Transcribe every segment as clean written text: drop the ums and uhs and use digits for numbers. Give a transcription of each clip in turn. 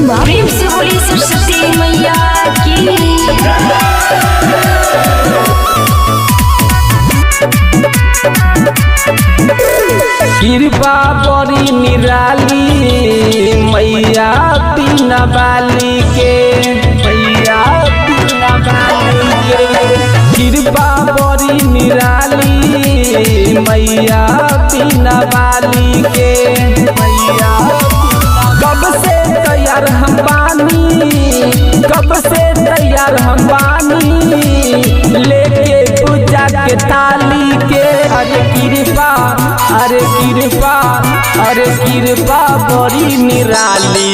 प्रेम से बोली सरस्वती मैया की। कृपा बड़ी निराली मैया बिना बाली के, मैया बिना बाली के। कृपा बड़ी निराली मैया बिना बाली के, मैया। कब से तैयार हम बानी, कब से तैयार हम बानी, लेके पूजा के थाली के। अरे कृपा, अरे कृपा, अरे कृपा बड़ी निराली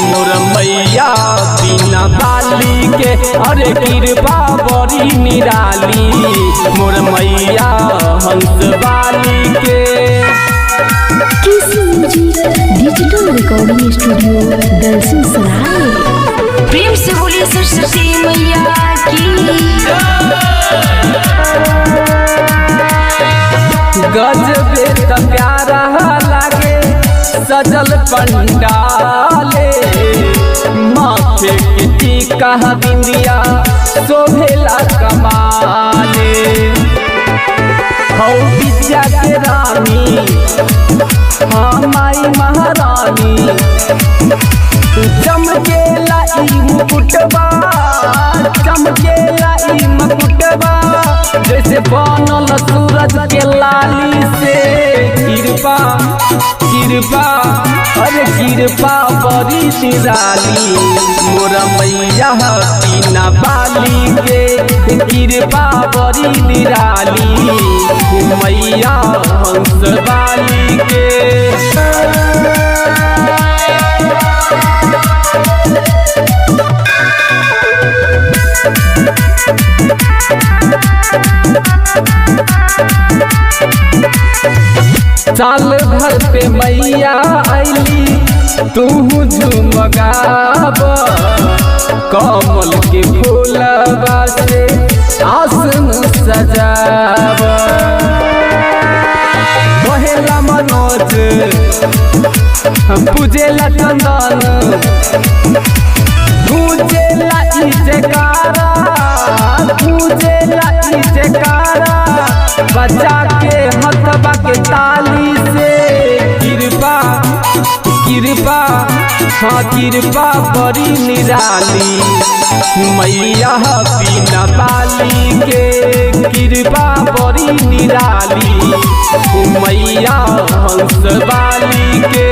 मोर मैया बिना बाली के। अरे कृपा बड़ी निराली मोर मैया हंस बाली के। डिजिटल रिकॉर्डिंग स्टूडियो दलसिंह सराय। प्रेम से बोली सरस्वती मैया की। गजबे त प्यारा लागे सजल पंडाले, माथे के टीका बिंदिया शोभेला कमाले। हौ विद्या के रानी हाँ माई महारानी, चमकेला ई मुकुटबा, चमकेला ई मुकुटबा, जैसे बनल सूरज के लाली से। कृपा, कृपा, अरे कृपा बड़ी निराली मोर मैया बिना बाली के। कृपा बड़ी निराली मैया हंस बाली के। साल भर पे मैया आईली तू झुमगाब, कमल के फूलबा से आसन सजाब। बहेला मनोज पूजेला चंदन, पूजेला ई जयकारा, पूजेला ई जयकारा, बचा के हथबा के ताली से। कृपा, कृपा, हाँ कृपा बड़ी निराली मैया बिना बाली के। कृपा बड़ी निराली मैया हंस बाली के।